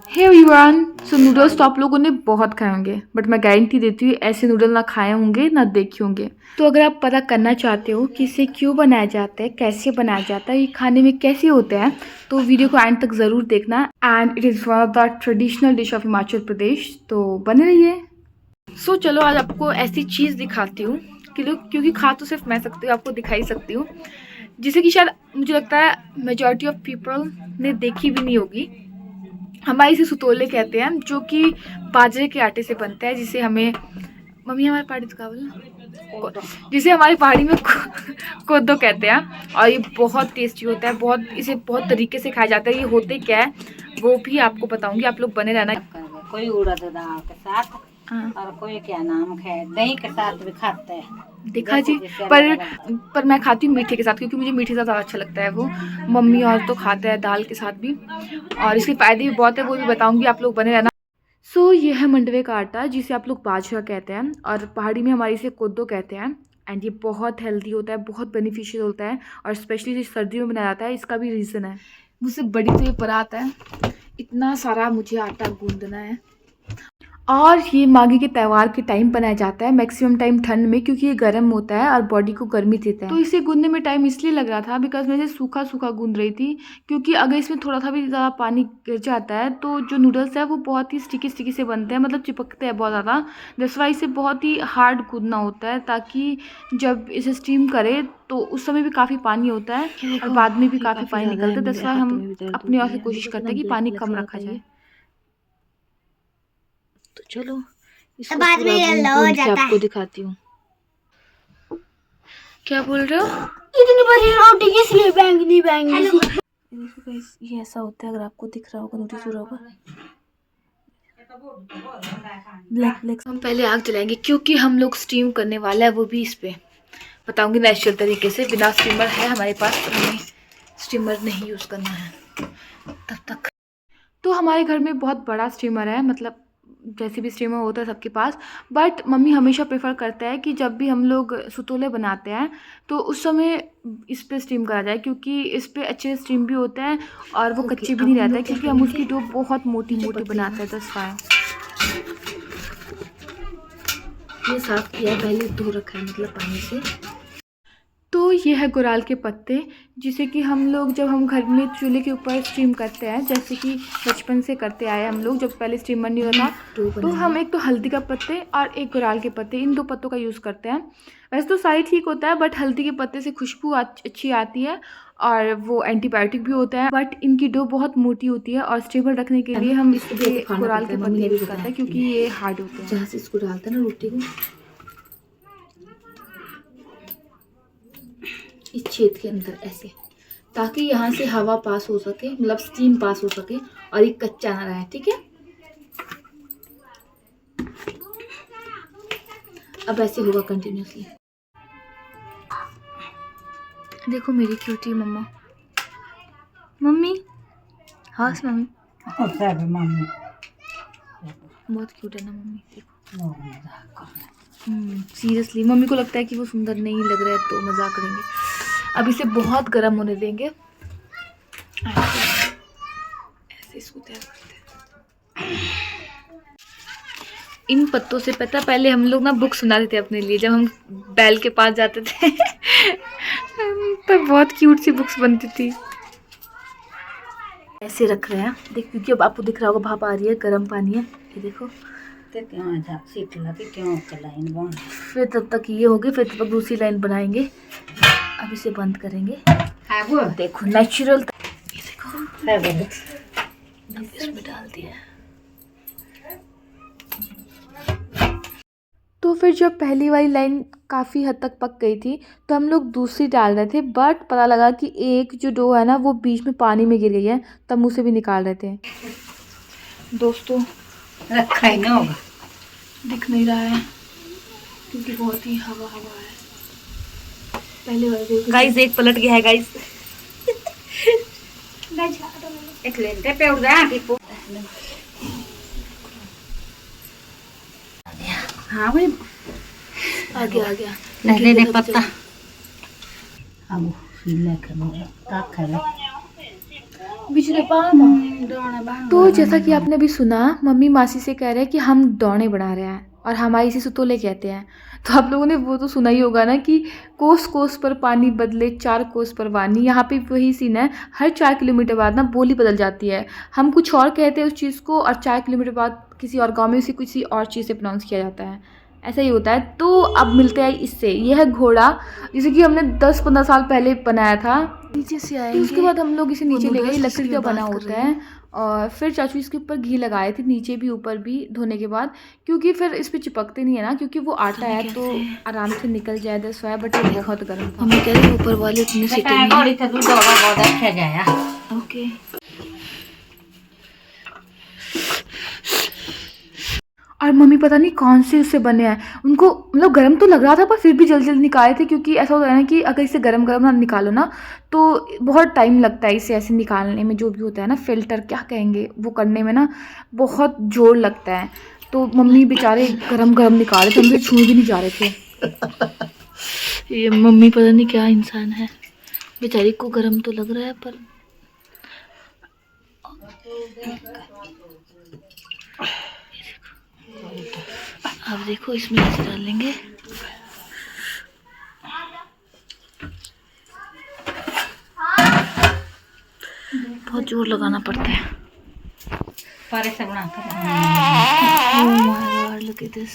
Hey everyone, सो noodles तो आप लोगों ने बहुत खाए होंगे, बट मैं गारंटी देती हूँ ऐसे नूडल ना खाए होंगे ना देखे होंगे। तो अगर आप पता करना चाहते हो कि इसे क्यों बनाया जाता है, कैसे बनाया जाता है, ये खाने में कैसे होता है, तो वीडियो को एंड तक ज़रूर देखना। And it is one of the traditional dish of Himachal Pradesh, तो बने रहिए। सो चलो आज आपको ऐसी चीज़ दिखाती हूँ कि लोग, क्योंकि खा तो सिर्फ मैं सकती हूँ, आपको दिखा ही सकती हूँ, जिसे कि शायद मुझे लगता है मेजॉरिटी ऑफ पीपल ने देखी भी नहीं होगी। हमारे इसे सुतोले कहते हैं, जो कि बाजरे के आटे से बनता है, जिसे हमें मम्मी हमारे पहाड़ी तो क्या बोला, जिसे हमारी पहाड़ी में कोदो कहते हैं। और ये बहुत टेस्टी होता है, बहुत इसे बहुत तरीके से खाया जाता है। ये होते क्या है वो भी आपको बताऊंगी, आप लोग बने रहना। कोई उड़द दाल के साथ और कोई क्या नाम है दही के साथ भी खाते हैं। देखा जी, पर मैं खाती हूँ मीठे के साथ, क्योंकि मुझे मीठे के साथ ज़्यादा अच्छा लगता है वो। मम्मी और तो खाते हैं दाल के साथ भी, और इसके फ़ायदे भी बहुत है, वो भी बताऊंगी, आप लोग बने रहना। सो ये है मंडवे का आटा, जिसे आप लोग बाजरा कहते हैं, और पहाड़ी में हमारे इसे कोदो कहते हैं। एंड ये बहुत हेल्दी होता है, बहुत बेनिफिशियल होता है, और स्पेशली सर्दियों में बनाया जाता है। इसका भी रीज़न है, मुझसे बड़ी तो ये परात है, इतना सारा मुझे आटा गूंदना है। और ये माघी के त्यौहार के टाइम बनाया जाता है, मैक्सिमम टाइम ठंड में, क्योंकि ये गर्म होता है और बॉडी को गर्मी देता है। तो इसे गूंदने में टाइम इसलिए लग रहा था बिकॉज मैं इसे सूखा सूखा गूंद रही थी, क्योंकि अगर इसमें थोड़ा सा भी ज़्यादा पानी गिर जाता है तो जो नूडल्स है वो बहुत ही स्टिकी स्टिकी से बनते हैं, मतलब चिपकते हैं बहुत ज़्यादा। दैट्स वाई इसे बहुत ही हार्ड गूंदना होता है, ताकि जब इसे स्टीम करे तो उस समय भी काफ़ी पानी होता है और बाद में भी काफ़ी पानी निकलता है। दैट्स वाई हम अपनी ओर से कोशिश करते हैं कि पानी कम रखा जाए। तो चलो इसको बाद में पूरा येलो हो गूंद के जाता आपको है। दिखाती हूँ। क्या बोल रहे हो? इतनी बड़ी रोटी इसलिए बैंगनी बैंगनी सी। देखो गाइस, ये ऐसा होता है, अगर आपको दिख रहा होगा, नोटिस हो रहा होगा, ब्लैक ब्लैक। हम पहले आग जलाएंगे, क्योंकि हम लोग स्टीम करने वाला है, वो भी इस पे बताऊंगी नेचुरल तरीके से। बिना स्टीमर है हमारे पास, तो हमें स्टीमर नहीं यूज़ करना है तब तक। तो हमारे घर में बहुत बड़ा स्टीमर है, मतलब जैसे भी स्टीमर होता है सबके पास, बट मम्मी हमेशा प्रेफर करता है कि जब भी हम लोग सुतोले बनाते हैं तो उस समय इस पे स्टीम करा जाए, क्योंकि इस पे अच्छे स्टीम भी होता है और वो कच्चे भी नहीं रहता है, क्योंकि हम उसकी डो बहुत मोटी मोटी बनाते हैं। दस फाय ये साफ किया है, पहले धो रखा है मतलब पानी से। तो ये है गुराल के पत्ते, जिसे कि हम लोग जब हम घर में चूल्हे के ऊपर स्टीम करते हैं, जैसे कि बचपन से करते आए हम लोग, जब पहले स्टीमर नहीं होता तो हम एक तो हल्दी का पत्ते और एक गुराल के पत्ते, इन दो पत्तों का यूज़ करते हैं। वैसे तो सारी ठीक होता है, बट हल्दी के पत्ते से खुशबू अच्छी आती है और वो एंटीबायोटिक भी होता है, बट इनकी डो बहुत मोटी होती है और स्टेबल रखने के लिए हम ये गुराल के पत्ते यूज़ करते हैं, क्योंकि ये हार्ड होते हैं। जहाँ से इसको डालते हैं ना रोटी को, इस छेद के अंदर ऐसे, ताकि यहाँ से हवा पास हो सके, मतलब स्टीम पास हो सके और ये कच्चा ना रहे। ठीक है, अब ऐसे होगा कंटिन्यूसली। देखो मेरी क्यूटी मम्मा, मम्मी हंस मम्मी, मम्मी बहुत क्यूट है ना मम्मी, देखो। सीरियसली मम्मी को लगता है कि वो सुंदर नहीं लग रहा है तो मजाक करेंगे। अब इसे बहुत गर्म होने देंगे, ऐसे इसको तैयार करते हैं। इन पत्तों से पता, पहले हम लोग ना बुक सुनाते थे अपने लिए, जब हम बैल के पास जाते थे तो बहुत क्यूट सी बुक्स बनती थी। ऐसे रख रहे हैं देख, क्योंकि अब आपको दिख रहा होगा भाप आ रही है, गर्म पानी है, ये देखो। फिर तब तक ये होगी, फिर तब तक दूसरी लाइन बनाएंगे। अब इसे बंद करेंगे। देखो नेचुरल, ये देखो इसमें डाल दिया। तो फिर जब पहली वाली लाइन काफ़ी हद तक पक गई थी तो हम लोग दूसरी डाल रहे थे, बट पता लगा कि एक जो डो है ना वो बीच में पानी में गिर गई है, तब मुँह से भी निकाल रहे थे। दोस्तों रखा ही ना होगा, दिख नहीं रहा है क्योंकि बहुत ही हवा हवा है। पहले वाले गाइस एक पलट गया है गाइस। एक लेंटे पे उड़ गया टिप्पू। हाँ भाई आ गया ले ले पत्ता। अब ले के का खाए तो जैसा कि आपने अभी सुना, मम्मी मासी से कह रहे हैं कि हम दौड़े बढ़ा रहे हैं और हमारे इसे सुतोले कहते हैं। तो आप लोगों ने वो तो सुना ही होगा ना कि कोस कोस पर पानी बदले 4 कोस पर वानी। यहाँ पे वही सीन है, हर 4 किलोमीटर बाद ना बोली बदल जाती है। हम कुछ और कहते हैं उस चीज़ को और 4 किलोमीटर बाद किसी और गाँव में उसे किसी और चीज़ से प्रोनाउंस किया जाता है। ऐसा ही होता है। तो अब मिलते हैं इससे। यह है घोड़ा, जैसे कि हमने 10-15 साल पहले बनाया था। नीचे से आएंगे, उसके बाद हम लोग इसे नीचे ले गए। लकड़ी का बना होता है और फिर चाचू इसके ऊपर घी लगाए थे, नीचे भी ऊपर भी, धोने के बाद, क्योंकि फिर इस पे चिपकते नहीं है ना, क्योंकि वो आटा है तो आराम से निकल जाए। दस है, बट ये बहुत गर्म था। हमें कह रहे ऊपर वाले इतने सीटे नहीं। ओके, और मम्मी पता नहीं कौन से उससे बने हैं, उनको मतलब गर्म तो लग रहा था पर फिर भी जल्दी जल्दी निकाले थे, क्योंकि ऐसा होता है ना कि अगर इसे गर्म गर्म ना निकालो ना तो बहुत टाइम लगता है इसे ऐसे निकालने में। जो भी होता है ना, फिल्टर क्या कहेंगे, वो करने में ना बहुत जोर लगता है। तो मम्मी बेचारे गरम गरम निकाले थे, हमसे छू भी नहीं जा रहे थे। ये मम्मी पता नहीं क्या इंसान है, बेचारी को गरम तो लग रहा है पर अब देखो इसमें ऐसे डालेंगे। बहुत जोर लगाना पड़ता है। Oh my God, look at this.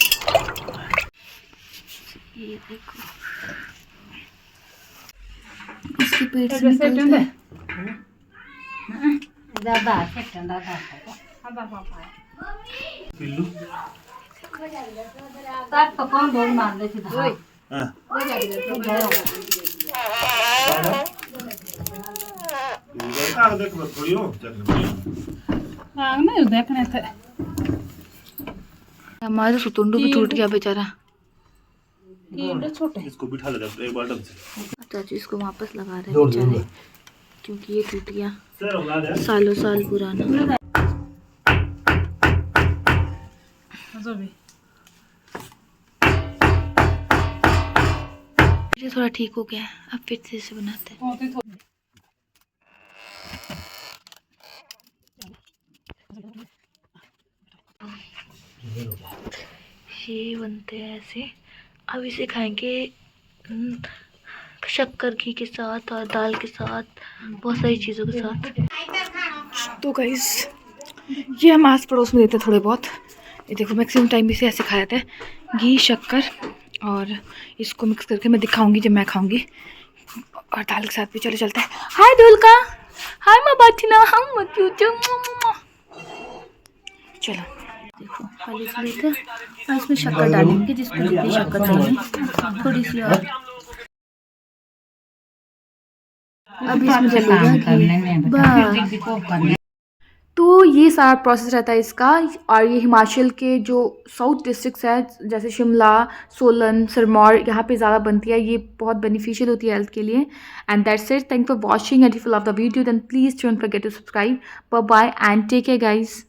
ये देखो इसके पेट से निकलता है। हमारा सुतुंडू भी टूट गया बेचारा। इसको बिठा ले एक बार ढंग से। चाचू इसको वापस लगा रहे हैं बेचारे, क्योंकि ये टूट गया, सालों साल पुराना। ये थोड़ा ठीक हो गया, अब फिर से इसे बनाते हैं। ये बनते हैं ऐसे। अब इसे खाएंगे शक्कर घी के साथ और दाल के साथ, बहुत सारी चीज़ों के साथ। तो गाइस ये हम आस पड़ोस में देते थोड़े बहुत। ये देखो मैक्सिमम टाइम भी इसे ऐसे खाया जाता है, घी शक्कर, और इसको मिक्स करके मैं दिखाऊंगी जब मैं खाऊंगी, और दाल के साथ भी। चलो चलते हैं। हाय दुलका, हाय माँ बाठी ना, हम मत चलो। देखो खाली इसलिए थे, और इसमें शक्कर डालेंगे जिसको जितनी शक्कर चाहिए, थोड़ी सी और। अब इसमें चलेगा। तो ये सारा प्रोसेस रहता है इसका। और ये हिमाचल के जो साउथ डिस्ट्रिक्ट्स हैं जैसे शिमला, सोलन, सिरमौर, यहाँ पे ज़्यादा बनती है। ये बहुत बेनिफिशियल होती है हेल्थ के लिए। And that's it, thank for watching, and if you love the video then please don't forget to subscribe. Bye bye and take care guys.